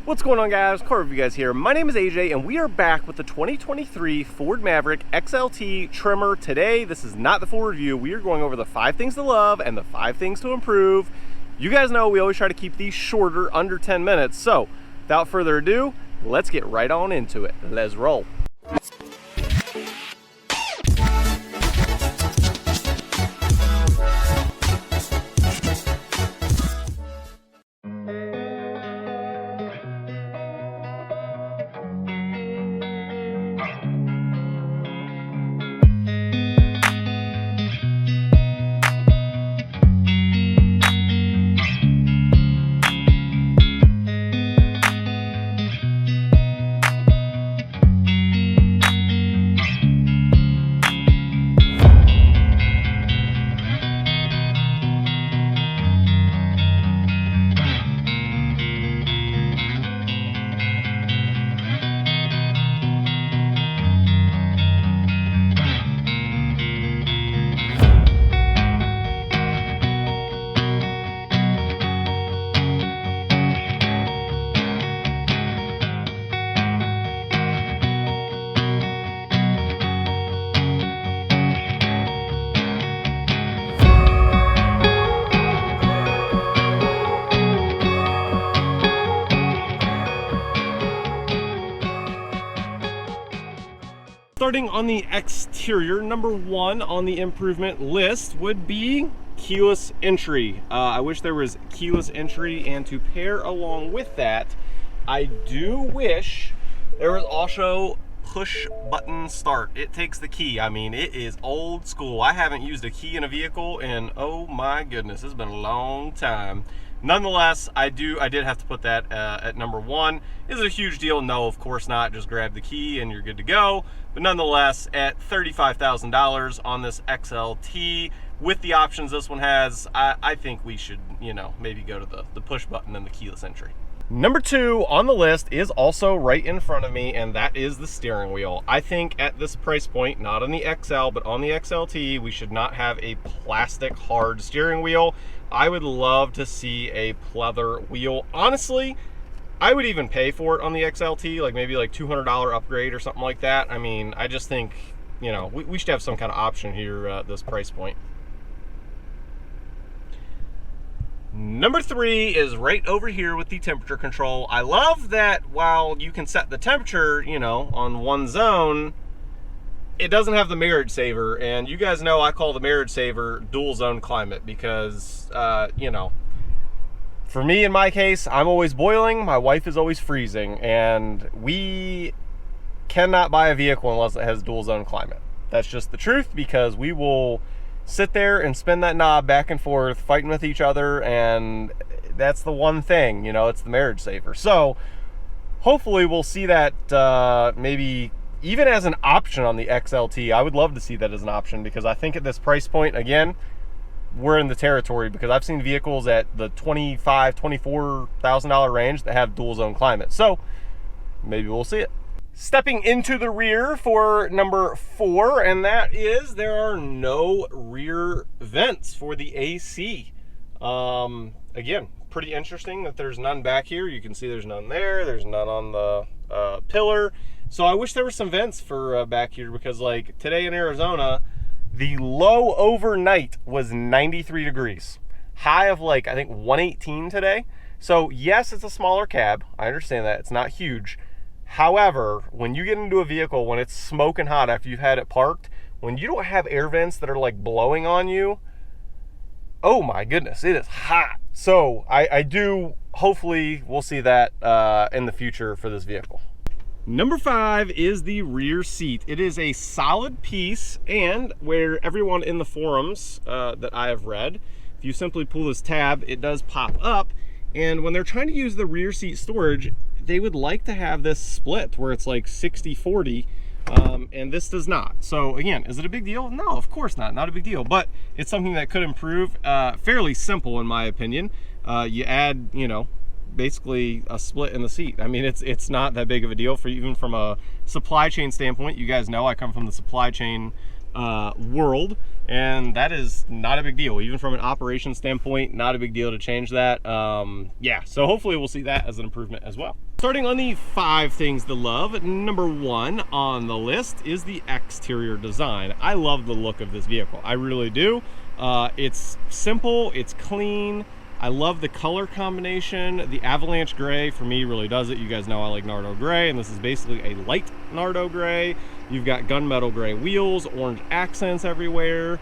What's going on, guys? Car Review Guys here. My name is AJ and we are back with the 2023 Ford Maverick XLT Tremor. Today, this is not the full review. We are going over the 5 things to love and the 5 things to improve. You guys know we always try to keep these shorter, under 10 minutes. So, without further ado, let's get right on into it. Let's roll. Starting on the exterior, number 1 on the improvement list would be keyless entry. I wish there was keyless entry, and to pair along with that, I do wish there was also push button start. It takes the key. I mean, it is old school. I haven't used a key in a vehicle and oh my goodness, it's been a long time. Nonetheless, I did have to put that at number 1. Is it a huge deal? No, of course not. Just grab the key and you're good to go. But nonetheless, at $35,000 on this XLT, with the options this one has, I think we should, you know, maybe go to the push button and the keyless entry. Number 2 on the list is also right in front of me, and that is the steering wheel. I think at this price point, not on the XL, but on the XLT, we should not have a plastic hard steering wheel. I would love to see a pleather wheel. Honestly, I would even pay for it on the XLT, like maybe like $200 upgrade or something like that. I mean, I just think, you know, we should have some kind of option here at this price point. Number 3 is right over here with the temperature control. I love that while you can set the temperature, you know, on one zone, it doesn't have the marriage saver. And you guys know I call the marriage saver dual zone climate because, you know, for me, in my case, I'm always boiling, my wife is always freezing, and we cannot buy a vehicle unless it has dual zone climate. That's just the truth, because we will sit there and spin that knob back and forth, fighting with each other, and that's the one thing, you know, it's the marriage saver. So hopefully we'll see that maybe even as an option on the XLT. I would love to see that as an option, because I think at this price point, again, we're in the territory, because I've seen vehicles at the $25,000, $24,000 range that have dual zone climate. So maybe we'll see it. Stepping into the rear for number 4, and that is there are no rear vents for the AC. Again, pretty interesting that there's none back here. You can see there's none there. There's none on the pillar. So I wish there were some vents for back here, because like today in Arizona, the low overnight was 93 degrees. High of like, I think 118 today. So yes, it's a smaller cab. I understand that. It's not huge. However, when you get into a vehicle, when it's smoking hot after you've had it parked, when you don't have air vents that are like blowing on you, oh my goodness, it is hot. So I do, hopefully we'll see that in the future for this vehicle. Number 5 is the rear seat. It is a solid piece, and where everyone in the forums that I have read, if you simply pull this tab, it does pop up. And when they're trying to use the rear seat storage, they would like to have this split where it's like 60-40, and this does not. So again, is it a big deal? No, of course not a big deal, but it's something that could improve. Fairly simple in my opinion. You add, you know, basically a split in the seat. I mean, it's not that big of a deal for even from a supply chain standpoint. You guys know I come from the supply chain world, and that is not a big deal. Even from an operation standpoint, not a big deal to change that. Yeah, so hopefully we'll see that as an improvement as well. Starting on the 5 things to love, number 1 on the list is the exterior design. I love the look of this vehicle. I really do. It's simple, it's clean. I love the color combination. The Avalanche Gray for me really does it. You guys know I like Nardo Gray, and this is basically a light Nardo Gray. You've got gunmetal gray wheels, orange accents everywhere.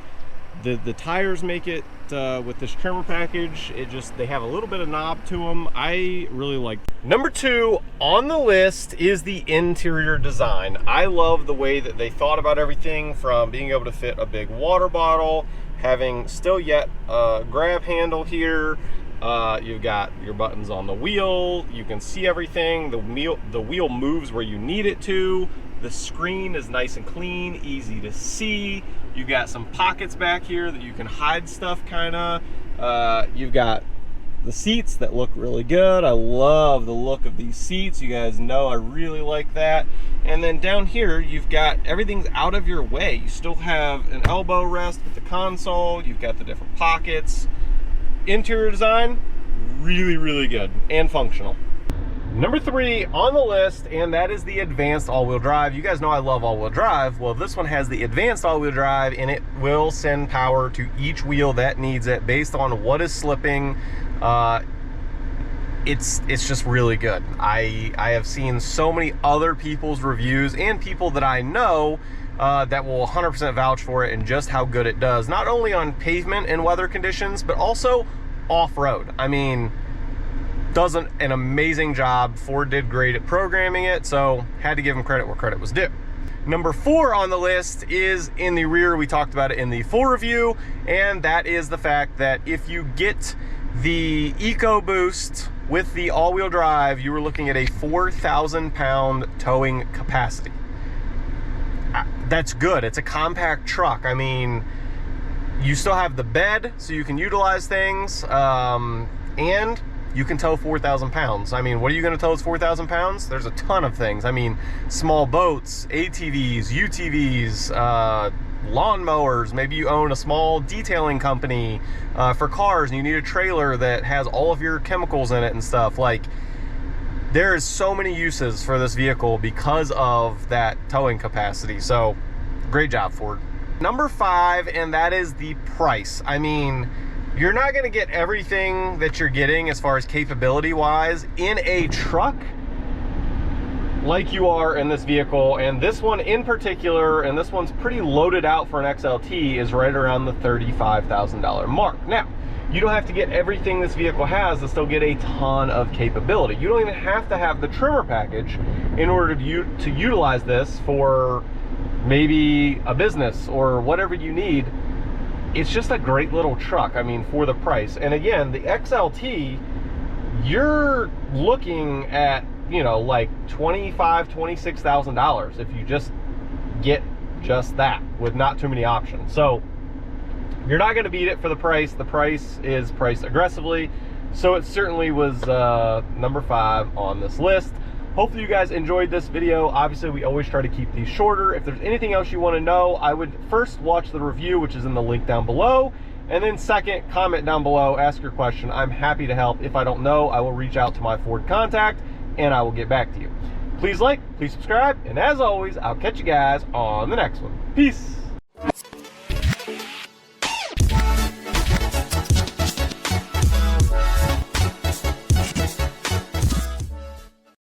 The tires make it with this Tremor package. They have a little bit of knob to them. I really like. Number 2 on the list is the interior design. I love the way that they thought about everything, from being able to fit a big water bottle, having still yet a grab handle here. You've got your buttons on the wheel. You can see everything. The wheel moves where you need it to. The screen is nice and clean, easy to see. You've got some pockets back here that you can hide stuff, kinda. You've got the seats that look really good. I love the look of these seats. You guys know I really like that. And then down here, you've got everything's out of your way. You still have an elbow rest with the console. You've got the different pockets. Interior design, really, really good and functional. Number 3 on the list, and that is the advanced all-wheel drive. You guys know I love all-wheel drive. Well, this one has the advanced all-wheel drive, and it will send power to each wheel that needs it based on what is slipping. It's just really good. I have seen so many other people's reviews and people that I know that will 100% vouch for it and just how good it does, not only on pavement and weather conditions, but also off-road. I mean, does an amazing job. Ford did great at programming it, so had to give them credit where credit was due. Number 4 on the list is in the rear. We talked about it in the full review, and that is the fact that if you get the EcoBoost with the all-wheel drive, you were looking at a 4,000-pound towing capacity. That's good. It's a compact truck. I mean, you still have the bed, so you can utilize things, and you can tow 4,000 pounds. I mean, what are you going to tow with 4,000 pounds? There's a ton of things. I mean, small boats, ATVs, UTVs, lawnmowers. Maybe you own a small detailing company for cars and you need a trailer that has all of your chemicals in it and stuff. Like, there's so many uses for this vehicle because of that towing capacity. So great job, Ford. Number 5, and that is the price. I mean, you're not going to get everything that you're getting as far as capability wise in a truck like you are in this vehicle. And this one in particular, and this one's pretty loaded out for an XLT, is right around the $35,000 mark. Now, you don't have to get everything this vehicle has to still get a ton of capability. You don't even have to have the Tremor package in order to utilize this for maybe a business or whatever you need. It's just a great little truck, I mean, for the price. And again, the XLT, you're looking at, you know, like $25,000, $26,000 if you just get just that with not too many options. So you're not going to beat it for the price. The price is priced aggressively. So it certainly was number 5 on this list. Hopefully you guys enjoyed this video. Obviously, we always try to keep these shorter. If there's anything else you want to know, I would first watch the review, which is in the link down below. And then second, comment down below, ask your question. I'm happy to help. If I don't know, I will reach out to my Ford contact and I will get back to you. Please like, please subscribe, and as always, I'll catch you guys on the next one. Peace.